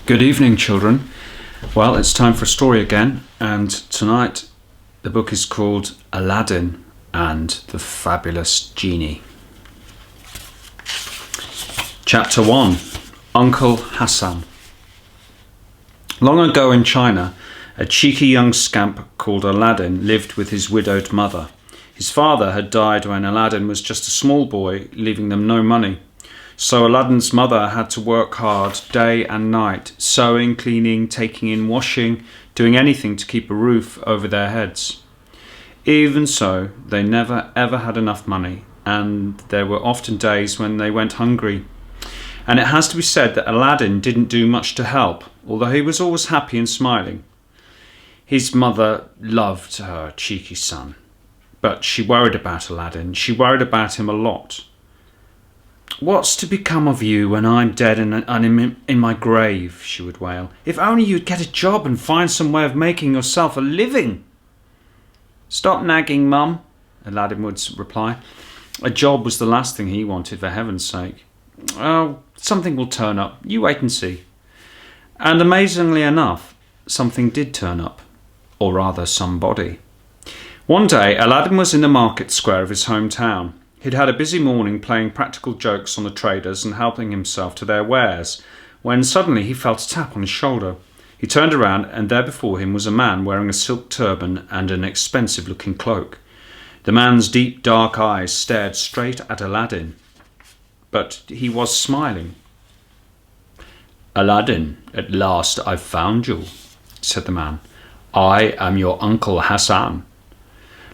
Good evening, children. Well, it's time for a story again, and tonight the book is called Aladdin and the Fabulous Genie. Chapter 1. Uncle Hasan. Long ago in China, a cheeky young scamp called Aladdin lived with his widowed mother. His father had died when Aladdin was just a small boy, leaving them no money. So Aladdin's mother had to work hard day and night, sewing, cleaning, taking in washing, doing anything to keep a roof over their heads. Even so, they never ever had enough money, and there were often days when they went hungry. And it has to be said that Aladdin didn't do much to help, although he was always happy and smiling. His mother loved her cheeky son, but she worried about Aladdin. She worried about him a lot. "What's to become of you when I'm dead and in my grave?" she would wail. "If only you'd get a job and find some way of making yourself a living." "Stop nagging, Mum," Aladdin would reply. A job was the last thing he wanted, for heaven's sake. "Oh, something will turn up. You wait and see." And amazingly enough, something did turn up. Or rather, somebody. One day, Aladdin was in the market square of his hometown. He'd had a busy morning playing practical jokes on the traders and helping himself to their wares, when suddenly he felt a tap on his shoulder. He turned around, and there before him was a man wearing a silk turban and an expensive-looking cloak. The man's deep, dark eyes stared straight at Aladdin. But he was smiling. "Aladdin, at last I've found you," said the man. "I am your Uncle Hasan,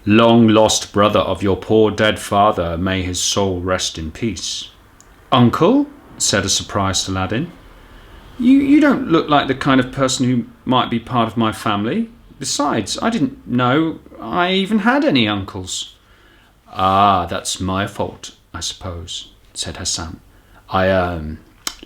long-lost brother of your poor dead father. May his soul rest in peace." "Uncle?" said a surprised Aladdin. You don't look like the kind of person who might be part of my family. Besides, I didn't know I even had any uncles." "Ah, that's my fault, I suppose," said Hasan. "I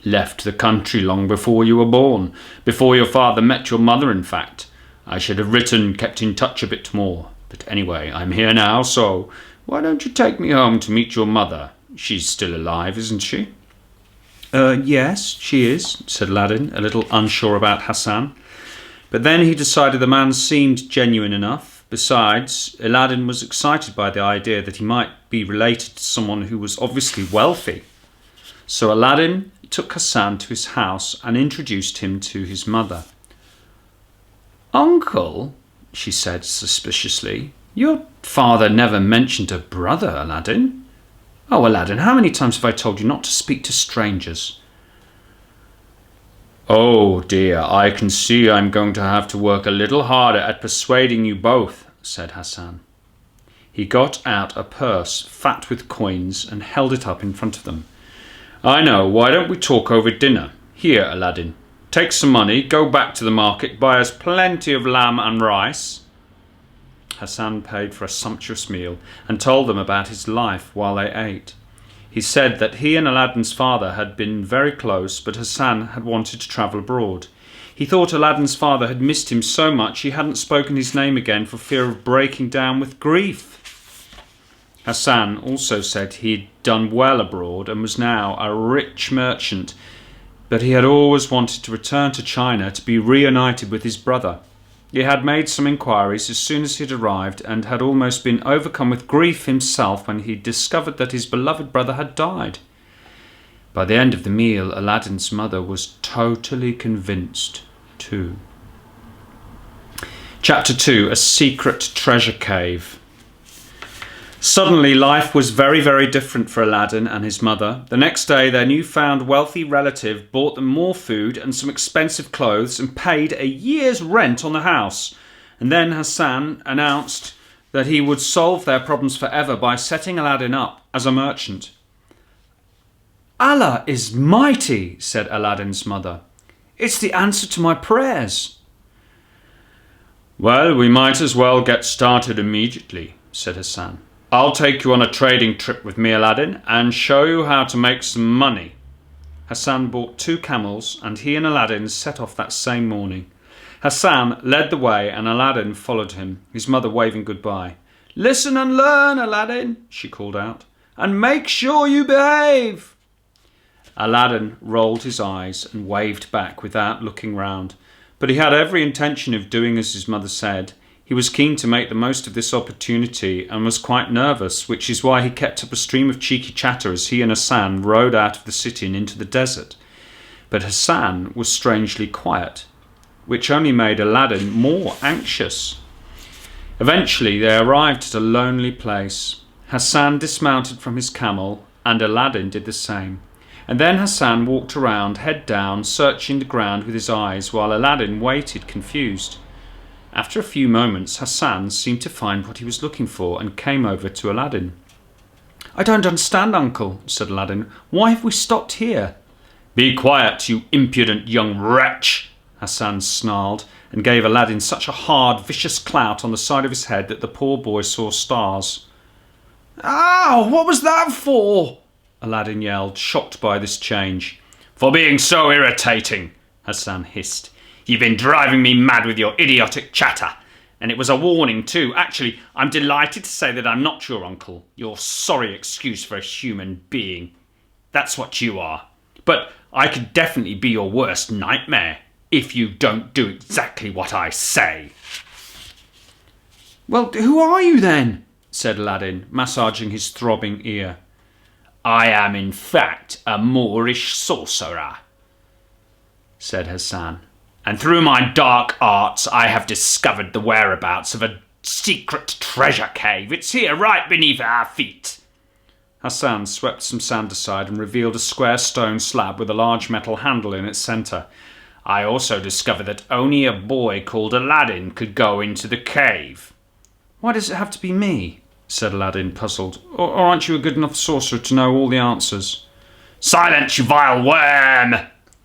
left the country long before you were born, before your father met your mother, in fact. I should have kept in touch a bit more. But anyway, I'm here now, so why don't you take me home to meet your mother? She's still alive, isn't she?" Yes, she is," said Aladdin, a little unsure about Hasan. But then he decided the man seemed genuine enough. Besides, Aladdin was excited by the idea that he might be related to someone who was obviously wealthy. So Aladdin took Hasan to his house and introduced him to his mother. "Uncle," she said suspiciously, "your father never mentioned a brother, Aladdin." "Oh, Aladdin, how many times have I told you not to speak to strangers?" "Oh dear, I can see I'm going to have to work a little harder at persuading you both," said Hasan. He got out a purse fat with coins and held it up in front of them. "I know, why don't we talk over dinner? Here, Aladdin, take some money, go back to the market, buy us plenty of lamb and rice." Hasan paid for a sumptuous meal and told them about his life while they ate. He said that he and Aladdin's father had been very close, but Hasan had wanted to travel abroad. He thought Aladdin's father had missed him so much he hadn't spoken his name again for fear of breaking down with grief. Hasan also said he had done well abroad and was now a rich merchant, but he had always wanted to return to China to be reunited with his brother. He had made some inquiries as soon as he had arrived and had almost been overcome with grief himself when he discovered that his beloved brother had died. By the end of the meal, Aladdin's mother was totally convinced too. Chapter 2. A Secret Treasure Cave. Suddenly, life was very, very different for Aladdin and his mother. The next day, their newfound wealthy relative bought them more food and some expensive clothes and paid a year's rent on the house. And then Hasan announced that he would solve their problems forever by setting Aladdin up as a merchant. "Allah is mighty," said Aladdin's mother. "It's the answer to my prayers." "Well, we might as well get started immediately," said Hasan. "I'll take you on a trading trip with me, Aladdin, and show you how to make some money." Hasan bought 2 camels, and he and Aladdin set off that same morning. Hasan led the way, and Aladdin followed him, his mother waving goodbye. "Listen and learn, Aladdin," she called out, "and make sure you behave." Aladdin rolled his eyes and waved back without looking round. But he had every intention of doing as his mother said. He was keen to make the most of this opportunity and was quite nervous, which is why he kept up a stream of cheeky chatter as he and Hasan rode out of the city and into the desert. But Hasan was strangely quiet, which only made Aladdin more anxious. Eventually they arrived at a lonely place. Hasan dismounted from his camel, and Aladdin did the same. And then Hasan walked around, head down, searching the ground with his eyes, while Aladdin waited confused. After a few moments, Hasan seemed to find what he was looking for and came over to Aladdin. "I don't understand, Uncle," said Aladdin. "Why have we stopped here?" "Be quiet, you impudent young wretch," Hasan snarled, and gave Aladdin such a hard, vicious clout on the side of his head that the poor boy saw stars. "Ow! What was that for?" Aladdin yelled, shocked by this change. "For being so irritating," Hasan hissed. "You've been driving me mad with your idiotic chatter. And it was a warning too. Actually, I'm delighted to say that I'm not your uncle. Your sorry excuse for a human being. That's what you are. But I could definitely be your worst nightmare if you don't do exactly what I say." "Well, who are you then?" said Aladdin, massaging his throbbing ear. "I am in fact a Moorish sorcerer," said Hasan. "And through my dark arts I have discovered the whereabouts of a secret treasure cave. It's here, right beneath our feet." Hasan swept some sand aside and revealed a square stone slab with a large metal handle in its centre. "I also discovered that only a boy called Aladdin could go into the cave." "Why does it have to be me?" said Aladdin, puzzled. Or aren't you a good enough sorcerer to know all the answers?" "Silence, you vile worm!"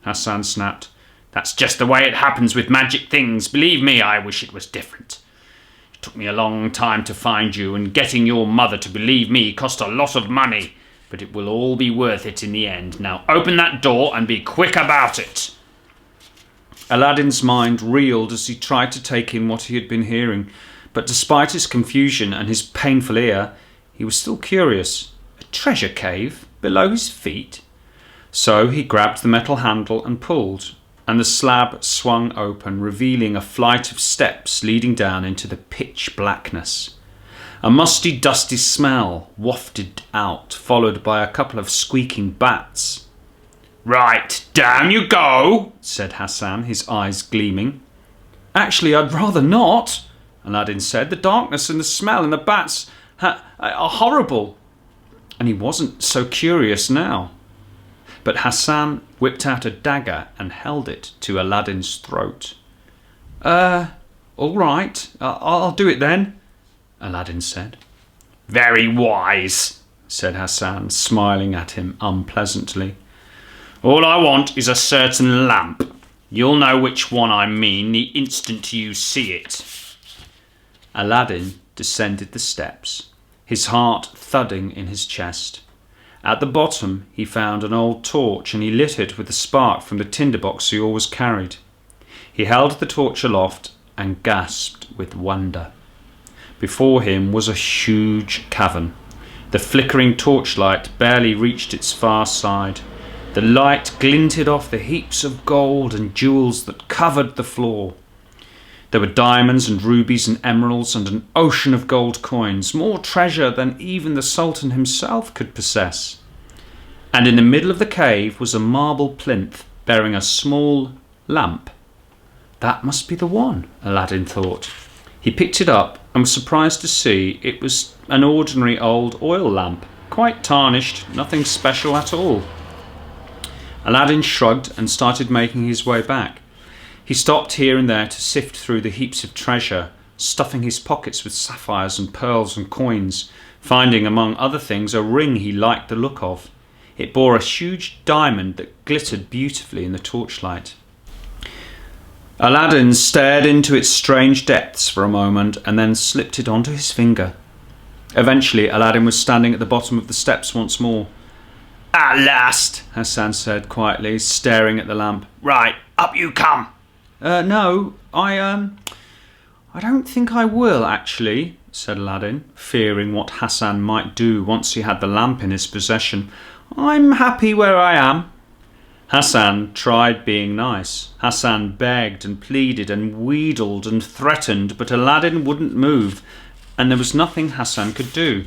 Hasan snapped. "That's just the way it happens with magic things. Believe me, I wish it was different. It took me a long time to find you, and getting your mother to believe me cost a lot of money, but it will all be worth it in the end. Now open that door and be quick about it." Aladdin's mind reeled as he tried to take in what he had been hearing, but despite his confusion and his painful ear, he was still curious. A treasure cave below his feet? So he grabbed the metal handle and pulled, and the slab swung open, revealing a flight of steps leading down into the pitch blackness. A musty, dusty smell wafted out, followed by a couple of squeaking bats. "Right, down you go," said Hasan, his eyes gleaming. "Actually, I'd rather not," Aladdin said. "The darkness and the smell and the bats are horrible." And he wasn't so curious now. But Hasan whipped out a dagger and held it to Aladdin's throat. All right, I'll do it then," Aladdin said. "Very wise," said Hasan, smiling at him unpleasantly. "All I want is a certain lamp. You'll know which one I mean the instant you see it." Aladdin descended the steps, his heart thudding in his chest. At the bottom he found an old torch, and he lit it with the spark from the tinderbox he always carried. He held the torch aloft and gasped with wonder. Before him was a huge cavern. The flickering torchlight barely reached its far side. The light glinted off the heaps of gold and jewels that covered the floor. There were diamonds and rubies and emeralds and an ocean of gold coins, more treasure than even the Sultan himself could possess. And in the middle of the cave was a marble plinth bearing a small lamp. That must be the one, Aladdin thought. He picked it up and was surprised to see it was an ordinary old oil lamp, quite tarnished, nothing special at all. Aladdin shrugged and started making his way back. He stopped here and there to sift through the heaps of treasure, stuffing his pockets with sapphires and pearls and coins, finding among other things a ring he liked the look of. It bore a huge diamond that glittered beautifully in the torchlight. Aladdin stared into its strange depths for a moment and then slipped it onto his finger. Eventually Aladdin was standing at the bottom of the steps once more. "At last," Hasan said quietly, staring at the lamp. "Right, up you come." No, I don't think I will, actually," said Aladdin, fearing what Hasan might do once he had the lamp in his possession. "I'm happy where I am." Hasan tried being nice. Hasan begged and pleaded and wheedled and threatened, but Aladdin wouldn't move, and there was nothing Hasan could do.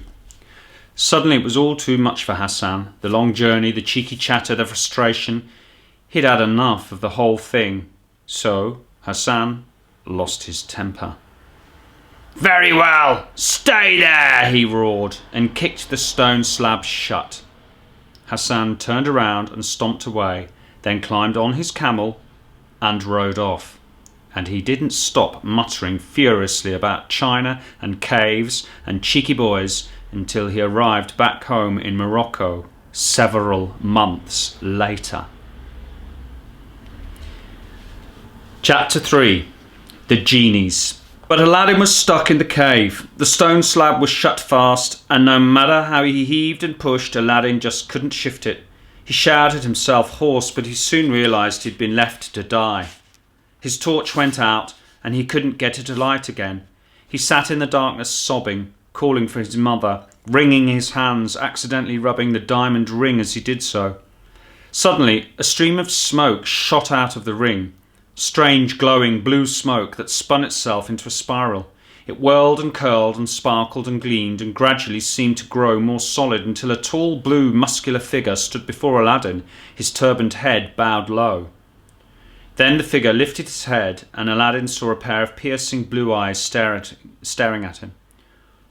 Suddenly it was all too much for Hasan. The long journey, the cheeky chatter, the frustration. He'd had enough of the whole thing. So Hasan lost his temper. "Very well, stay there," he roared, and kicked the stone slab shut. Hasan turned around and stomped away, then climbed on his camel and rode off. And he didn't stop muttering furiously about China and caves and cheeky boys until he arrived back home in Morocco several months later. Chapter 3. The Genies. But Aladdin was stuck in the cave. The stone slab was shut fast, and no matter how he heaved and pushed, Aladdin just couldn't shift it. He shouted himself hoarse, but he soon realised he'd been left to die. His torch went out, and he couldn't get it alight again. He sat in the darkness sobbing, calling for his mother, wringing his hands, accidentally rubbing the diamond ring as he did so. Suddenly, a stream of smoke shot out of the ring. Strange glowing blue smoke that spun itself into a spiral. It whirled and curled and sparkled and gleamed and gradually seemed to grow more solid until a tall blue muscular figure stood before Aladdin, his turbaned head bowed low. Then the figure lifted his head and Aladdin saw a pair of piercing blue eyes staring at him.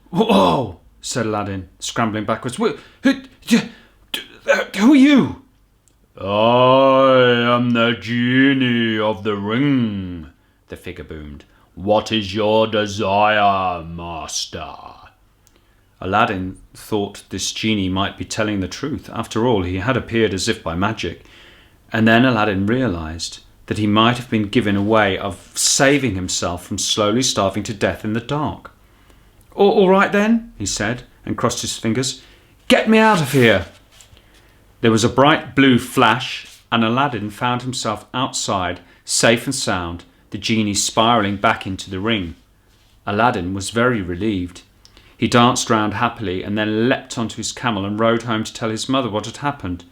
"Whoa!" said Aladdin, scrambling backwards. Who are you?" "I am the genie of the ring," the figure boomed. "What is your desire, master?" Aladdin thought this genie might be telling the truth. After all, he had appeared as if by magic. And then Aladdin realised that he might have been given a way of saving himself from slowly starving to death in the dark. All right then," he said, and crossed his fingers. "Get me out of here." There was a bright blue flash, and Aladdin found himself outside, safe and sound, the genie spiralling back into the ring. Aladdin was very relieved. He danced round happily and then leapt onto his camel and rode home to tell his mother what had happened.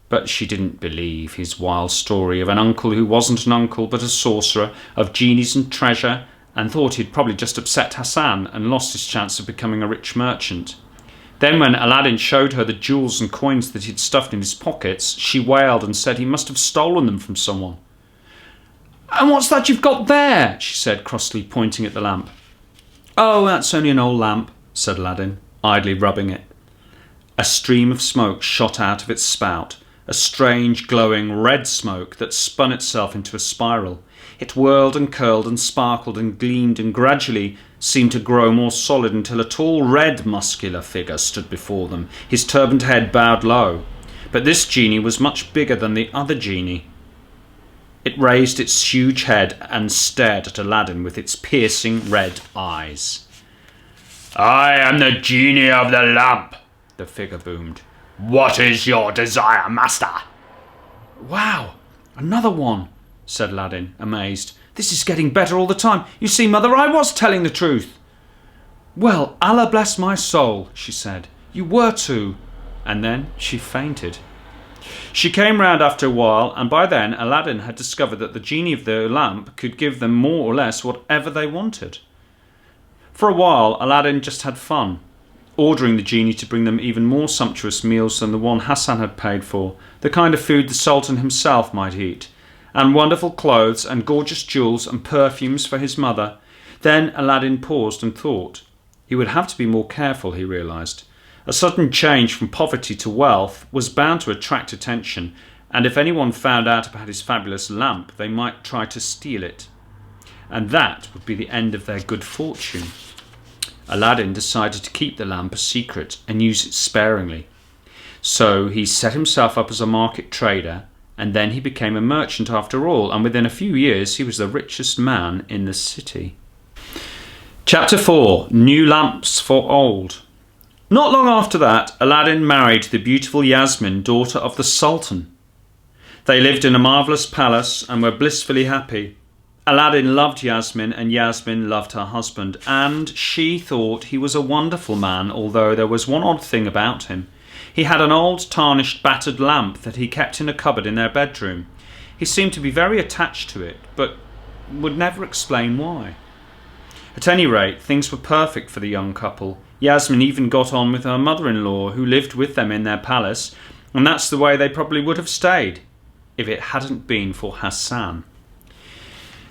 But she didn't believe his wild story of an uncle who wasn't an uncle but a sorcerer, of genies and treasure, and thought he'd probably just upset Hasan and lost his chance of becoming a rich merchant. Then when Aladdin showed her the jewels and coins that he'd stuffed in his pockets, she wailed and said he must have stolen them from someone. "And what's that you've got there?" she said crossly, pointing at the lamp. "Oh, that's only an old lamp," said Aladdin, idly rubbing it. A stream of smoke shot out of its spout, a strange glowing red smoke that spun itself into a spiral. It whirled and curled and sparkled and gleamed and gradually seemed to grow more solid until a tall red muscular figure stood before them, his turbaned head bowed low. But this genie was much bigger than the other genie. It raised its huge head and stared at Aladdin with its piercing red eyes. "I am the genie of the lamp," the figure boomed. "What is your desire, master?" "Wow, another one," said Aladdin, amazed. "This is getting better all the time. You see, Mother, I was telling the truth." "Well, Allah bless my soul," she said. "You were too." And then she fainted. She came round after a while, and by then Aladdin had discovered that the genie of the lamp could give them more or less whatever they wanted. For a while, Aladdin just had fun, ordering the genie to bring them even more sumptuous meals than the one Hasan had paid for, the kind of food the Sultan himself might eat, and wonderful clothes and gorgeous jewels and perfumes for his mother. Then Aladdin paused and thought. He would have to be more careful, he realised. A sudden change from poverty to wealth was bound to attract attention, and if anyone found out about his fabulous lamp, they might try to steal it. And that would be the end of their good fortune. Aladdin decided to keep the lamp a secret and use it sparingly. So he set himself up as a market trader, and then he became a merchant after all, and within a few years he was the richest man in the city. Chapter 4. New Lamps for Old. Not long after that, Aladdin married the beautiful Yasmin, daughter of the Sultan. They lived in a marvellous palace and were blissfully happy. Aladdin loved Yasmin, and Yasmin loved her husband, and she thought he was a wonderful man, although there was one odd thing about him. He had an old, tarnished, battered lamp that he kept in a cupboard in their bedroom. He seemed to be very attached to it, but would never explain why. At any rate, things were perfect for the young couple. Yasmin even got on with her mother-in-law, who lived with them in their palace, and that's the way they probably would have stayed, if it hadn't been for Hasan.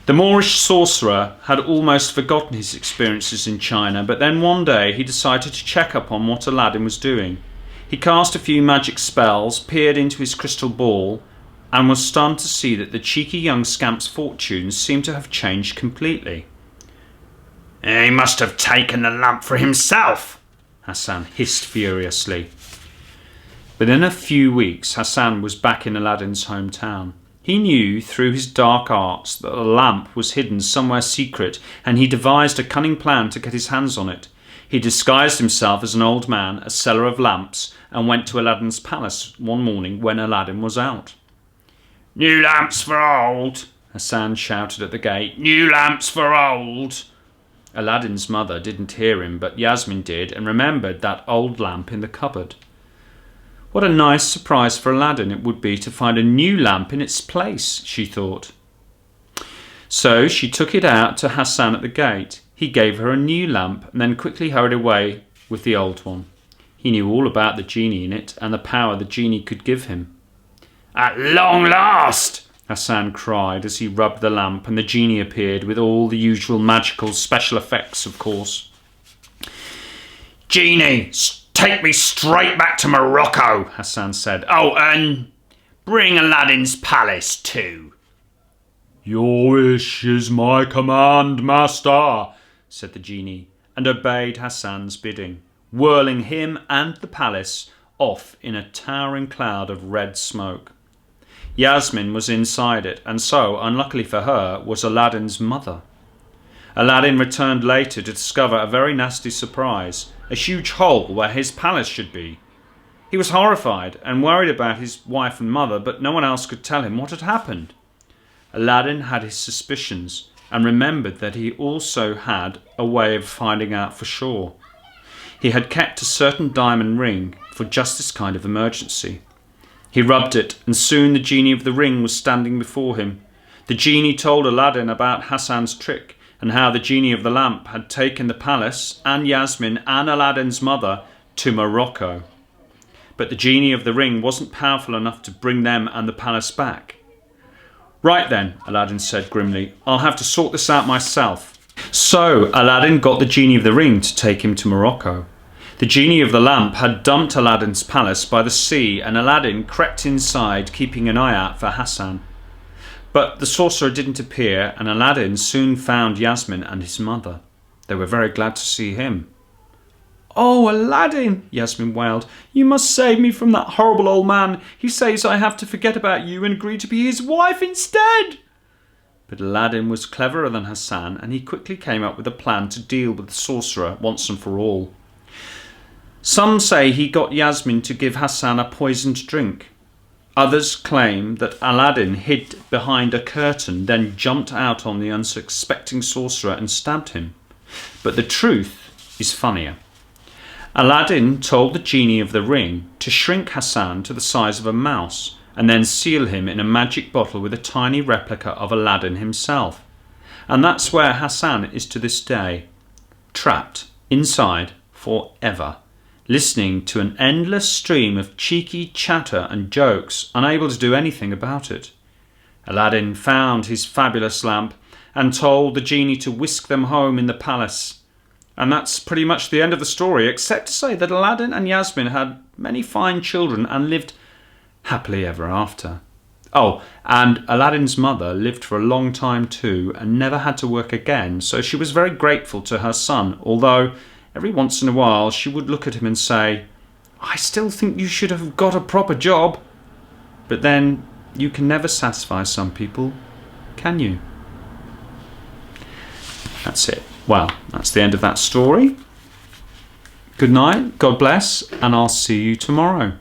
The Moorish sorcerer had almost forgotten his experiences in China, but then one day he decided to check up on what Aladdin was doing. He cast a few magic spells, peered into his crystal ball, and was stunned to see that the cheeky young scamp's fortunes seemed to have changed completely. "He must have taken the lamp for himself," Hasan hissed furiously. Within a few weeks, Hasan was back in Aladdin's hometown. He knew through his dark arts that the lamp was hidden somewhere secret, and he devised a cunning plan to get his hands on it. He disguised himself as an old man, a seller of lamps, and went to Aladdin's palace one morning when Aladdin was out. "New lamps for old," Hasan shouted at the gate. "New lamps for old." Aladdin's mother didn't hear him, but Yasmin did, and remembered that old lamp in the cupboard. What a nice surprise for Aladdin it would be to find a new lamp in its place, she thought. So she took it out to Hasan at the gate. He gave her a new lamp and then quickly hurried away with the old one. He knew all about the genie in it and the power the genie could give him. "At long last!" Hasan cried as he rubbed the lamp, and the genie appeared with all the usual magical special effects, of course. "Genie, take me straight back to Morocco," Hasan said. "Oh, and bring Aladdin's palace too." "Your wish is my command, master," said the genie, and obeyed Hasan's bidding, whirling him and the palace off in a towering cloud of red smoke. Yasmin was inside it, and so, unluckily for her, was Aladdin's mother. Aladdin returned later to discover a very nasty surprise, a huge hole where his palace should be. He was horrified and worried about his wife and mother, but no one else could tell him what had happened. Aladdin had his suspicions and remembered that he also had a way of finding out for sure. He had kept a certain diamond ring for just this kind of emergency. He rubbed it, and soon the genie of the ring was standing before him. The genie told Aladdin about Hasan's trick and how the genie of the lamp had taken the palace and Yasmin and Aladdin's mother to Morocco. But the genie of the ring wasn't powerful enough to bring them and the palace back. "Right then," Aladdin said grimly, "I'll have to sort this out myself." So Aladdin got the genie of the ring to take him to Morocco. The genie of the lamp had dumped Aladdin's palace by the sea, and Aladdin crept inside, keeping an eye out for Hasan. But the sorcerer didn't appear, and Aladdin soon found Yasmin and his mother. They were very glad to see him. "Oh, Aladdin," Yasmin wailed, "you must save me from that horrible old man. He says I have to forget about you and agree to be his wife instead." But Aladdin was cleverer than Hasan, and he quickly came up with a plan to deal with the sorcerer once and for all. Some say he got Yasmin to give Hasan a poisoned drink. Others claim that Aladdin hid behind a curtain, then jumped out on the unsuspecting sorcerer and stabbed him. But the truth is funnier. Aladdin told the genie of the ring to shrink Hasan to the size of a mouse and then seal him in a magic bottle with a tiny replica of Aladdin himself. And that's where Hasan is to this day, trapped inside forever, listening to an endless stream of cheeky chatter and jokes, unable to do anything about it. Aladdin found his fabulous lamp and told the genie to whisk them home in the palace. And that's pretty much the end of the story, except to say that Aladdin and Yasmin had many fine children and lived happily ever after. Oh, and Aladdin's mother lived for a long time too and never had to work again, so she was very grateful to her son, although every once in a while she would look at him and say, "I still think you should have got a proper job." But then you can never satisfy some people, can you? That's it. Well, that's the end of that story. Good night, God bless, and I'll see you tomorrow.